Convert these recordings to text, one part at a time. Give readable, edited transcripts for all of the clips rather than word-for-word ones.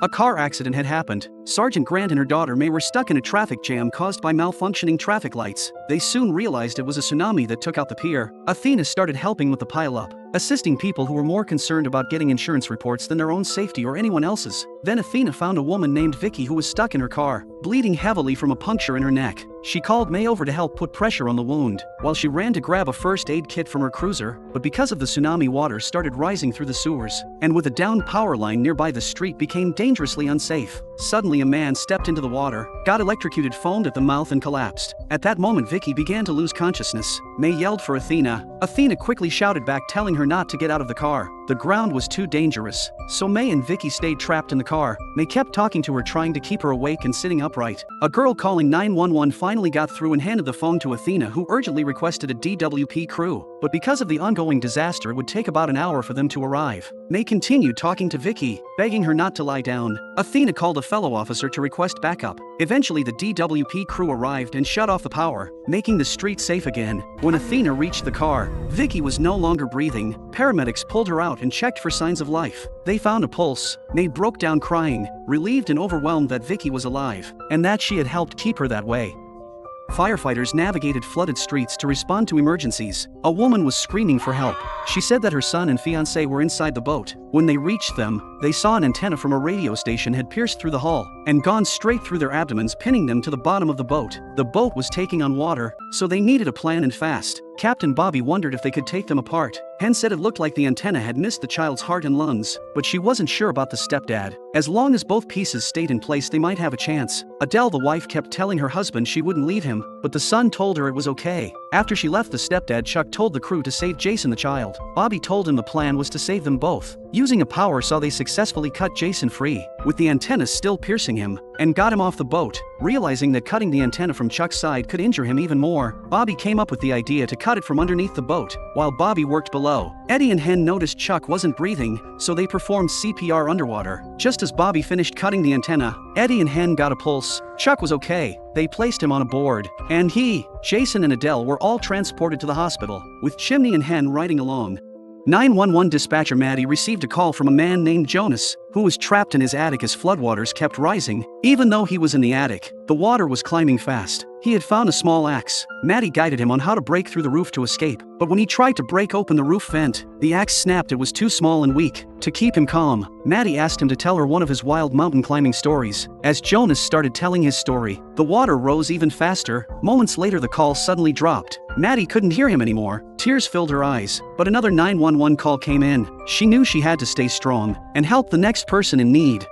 A car accident had happened. Sergeant Grant and her daughter May were stuck in a traffic jam caused by malfunctioning traffic lights. They soon realized it was a tsunami that took out the pier. Athena started helping with the pileup, assisting people who were more concerned about getting insurance reports than their own safety or anyone else's. Then Athena found a woman named Vicky who was stuck in her car, bleeding heavily from a puncture in her neck. She called May over to help put pressure on the wound, while she ran to grab a first aid kit from her cruiser, but because of the tsunami, water started rising through the sewers, and with a downed power line nearby, the street became dangerously unsafe. Suddenly a man stepped into the water, got electrocuted, foamed at the mouth and collapsed. At that moment Vicky began to lose consciousness. May yelled for Athena. Athena quickly shouted back, telling her not to get out of the car. The ground was too dangerous, so May and Vicky stayed trapped in the car. May kept talking to her, trying to keep her awake and sitting upright. A girl calling 911 finally got through and handed the phone to Athena, who urgently requested a DWP crew. But because of the ongoing disaster, it would take about an hour for them to arrive. May continued talking to Vicky, begging her not to lie down. Athena called a fellow officer to request backup. Eventually the DWP crew arrived and shut off the power, making the street safe again. When Athena reached the car, Vicky was no longer breathing. Paramedics pulled her out and checked for signs of life. They found a pulse. May broke down crying, relieved and overwhelmed that Vicky was alive, and that she had helped keep her that way. Firefighters navigated flooded streets to respond to emergencies. A woman was screaming for help. She said that her son and fiancé were inside the boat. When they reached them, they saw an antenna from a radio station had pierced through the hull and gone straight through their abdomens, pinning them to the bottom of the boat. The boat was taking on water, so they needed a plan, and fast. Captain Bobby wondered if they could take them apart. Hen said it looked like the antenna had missed the child's heart and lungs, but she wasn't sure about the stepdad. As long as both pieces stayed in place, they might have a chance. Adele, the wife, kept telling her husband she wouldn't leave him, but the son told her it was okay. After she left, the stepdad Chuck told the crew to save Jason, the child. Bobby told him the plan was to save them both. Using a power saw, they successfully cut Jason free, with the antenna still piercing him, and got him off the boat. Realizing that cutting the antenna from Chuck's side could injure him even more, Bobby came up with the idea to cut it from underneath the boat, while Bobby worked below. Eddie and Hen noticed Chuck wasn't breathing, so they performed CPR underwater. Just as Bobby finished cutting the antenna, Eddie and Hen got a pulse. Chuck was okay. They placed him on a board, and he, Jason and Adele were all transported to the hospital, with Chimney and Hen riding along. 911 dispatcher Maddie received a call from a man named Jonas, who was trapped in his attic as floodwaters kept rising. Even though he was in the attic, the water was climbing fast. He had found a small axe. Maddie guided him on how to break through the roof to escape, but when he tried to break open the roof vent, the axe snapped. It was too small and weak. To keep him calm, Maddie asked him to tell her one of his wild mountain climbing stories. As Jonas started telling his story, the water rose even faster. Moments later, the call suddenly dropped. Maddie couldn't hear him anymore. Tears filled her eyes, but another 911 call came in. She knew she had to stay strong and help the next person in need.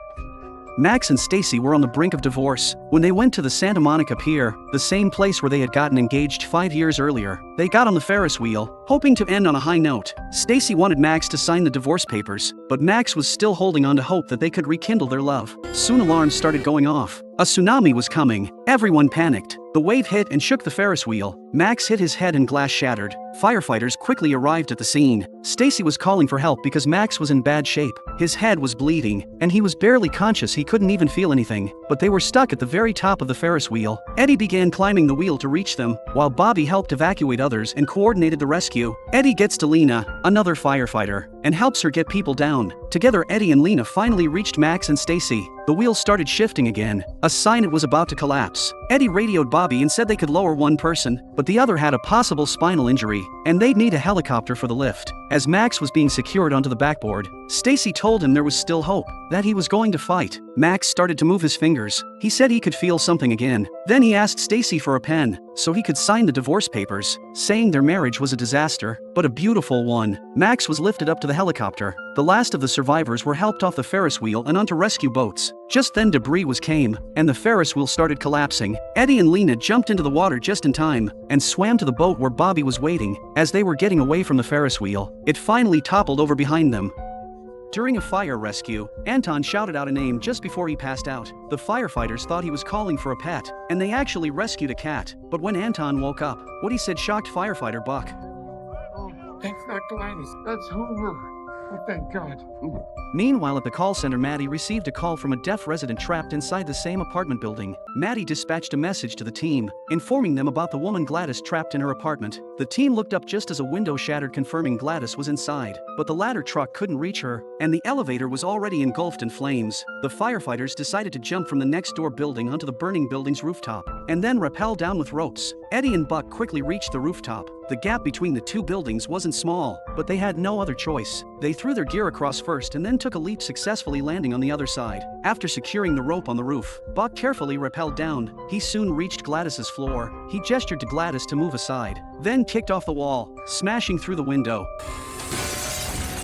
Max and Stacy were on the brink of divorce when they went to the Santa Monica Pier, the same place where they had gotten engaged 5 years earlier. They got on the Ferris wheel, hoping to end on a high note. Stacy wanted Max to sign the divorce papers, but Max was still holding on to hope that they could rekindle their love. Soon alarms started going off. A tsunami was coming. Everyone panicked. The wave hit and shook the Ferris wheel. Max hit his head and glass shattered. Firefighters quickly arrived at the scene. Stacy was calling for help because Max was in bad shape. His head was bleeding, and he was barely conscious. He couldn't even feel anything. But they were stuck at the very top of the Ferris wheel. Eddie began climbing the wheel to reach them, while Bobby helped evacuate others and coordinated the rescue. Eddie gets to Lena, another firefighter, and helps her get people down. Together, Eddie and Lena finally reached Max and Stacy. The wheel started shifting again, a sign it was about to collapse. Eddie radioed Bobby and said they could lower one person, but the other had a possible spinal injury, and they'd need a helicopter for the lift. As Max was being secured onto the backboard, Stacy told him there was still hope, that he was going to fight. Max started to move his fingers. He said he could feel something again. Then he asked Stacy for a pen, so he could sign the divorce papers, saying their marriage was a disaster, but a beautiful one. Max was lifted up to the helicopter. The last of the survivors were helped off the Ferris wheel and onto rescue boats. Just then debris came, and the Ferris wheel started collapsing. Eddie and Lena jumped into the water just in time, and swam to the boat where Bobby was waiting. As they were getting away from the Ferris wheel, it finally toppled over behind them. During a fire rescue, Anton shouted out a name just before he passed out. The firefighters thought he was calling for a pet, and they actually rescued a cat. But when Anton woke up, what he said shocked firefighter Buck. Oh, thanks, Dr. Linus. That's Hoover. Oh, thank God. Meanwhile, at the call center, Maddie received a call from a deaf resident trapped inside the same apartment building. Maddie dispatched a message to the team, informing them about the woman Gladys trapped in her apartment. The team looked up just as a window shattered, confirming Gladys was inside, but the ladder truck couldn't reach her, and the elevator was already engulfed in flames. The firefighters decided to jump from the next door building onto the burning building's rooftop, and then rappel down with ropes. Eddie and Buck quickly reached the rooftop. The gap between the two buildings wasn't small, but they had no other choice. They threw their gear across first and then took a leap, successfully landing on the other side. After securing the rope on the roof, Buck carefully rappelled down. He soon reached Gladys's floor. He gestured to Gladys to move aside, then kicked off the wall, smashing through the window.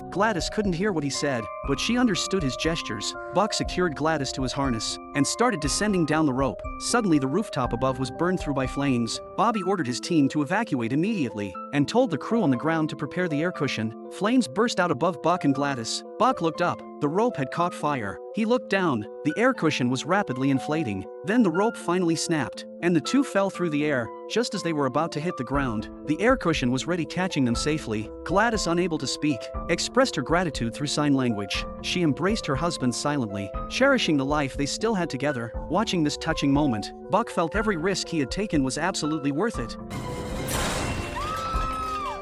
Gladys couldn't hear what he said, but she understood his gestures. Buck secured Gladys to his harness and started descending down the rope. Suddenly, the rooftop above was burned through by flames. Bobby ordered his team to evacuate immediately and told the crew on the ground to prepare the air cushion. Flames burst out above Buck and Gladys. Buck looked up. The rope had caught fire. He looked down. The air cushion was rapidly inflating. Then the rope finally snapped, and the two fell through the air. Just as they were about to hit the ground, the air cushion was ready, catching them safely. Gladys, unable to speak, expressed her gratitude through sign language. She embraced her husband silently, cherishing the life they still had together. Watching this touching moment, Buck felt every risk he had taken was absolutely worth it.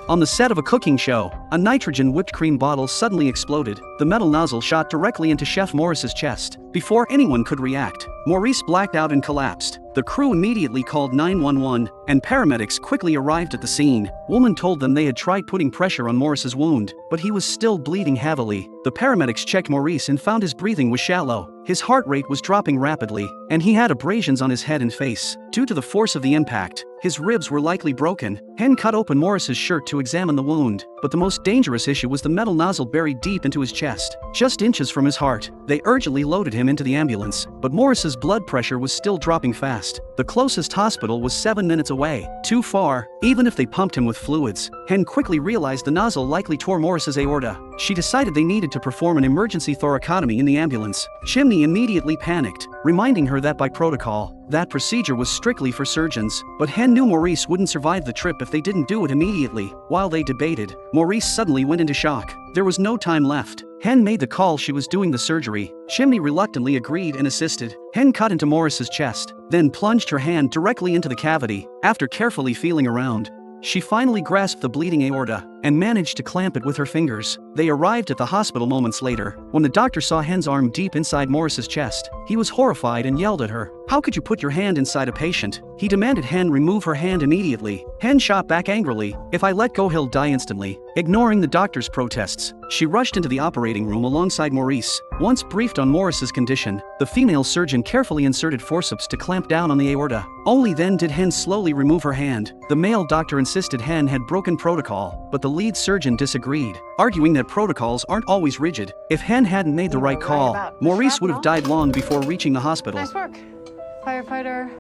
On the set of a cooking show, a nitrogen whipped cream bottle suddenly exploded. The metal nozzle shot directly into Chef Morris's chest. Before anyone could react, Maurice blacked out and collapsed. The crew immediately called 911, and paramedics quickly arrived at the scene. Woman told them they had tried putting pressure on Morris's wound, but he was still bleeding heavily. The paramedics checked Maurice and found his breathing was shallow. His heart rate was dropping rapidly, and he had abrasions on his head and face. Due to the force of the impact, his ribs were likely broken. Hen cut open Morris's shirt to examine the wound, but the most dangerous issue was the metal nozzle buried deep into his chest, just inches from his heart. They urgently loaded him into the ambulance, but Morris's blood pressure was still dropping fast. The closest hospital was 7 minutes away. Too far, even if they pumped him with fluids. Hen quickly realized the nozzle likely tore Morris's aorta. She decided they needed to perform an emergency thoracotomy in the ambulance. Chimney immediately panicked, reminding her that by protocol, that procedure was strictly for surgeons. But Hen knew Maurice wouldn't survive the trip if they didn't do it immediately. While they debated, Maurice suddenly went into shock. There was no time left. Hen made the call she was doing the surgery. Chimney reluctantly agreed and assisted. Hen cut into Morris's chest, then plunged her hand directly into the cavity. After carefully feeling around, she finally grasped the bleeding aorta and managed to clamp it with her fingers. They arrived at the hospital moments later. When the doctor saw Hen's arm deep inside Morris's chest, he was horrified and yelled at her. "How could you put your hand inside a patient?" He demanded Hen remove her hand immediately. Hen shot back angrily. "If I let go, he'll die instantly." Ignoring the doctor's protests, she rushed into the operating room alongside Maurice. Once briefed on Morris's condition, the female surgeon carefully inserted forceps to clamp down on the aorta. Only then did Hen slowly remove her hand. The male doctor insisted Hen had broken protocol, but the lead surgeon disagreed, arguing that protocols aren't always rigid. If Hen hadn't made the right call, Maurice would have died long before reaching the hospital. Nice work. Firefighter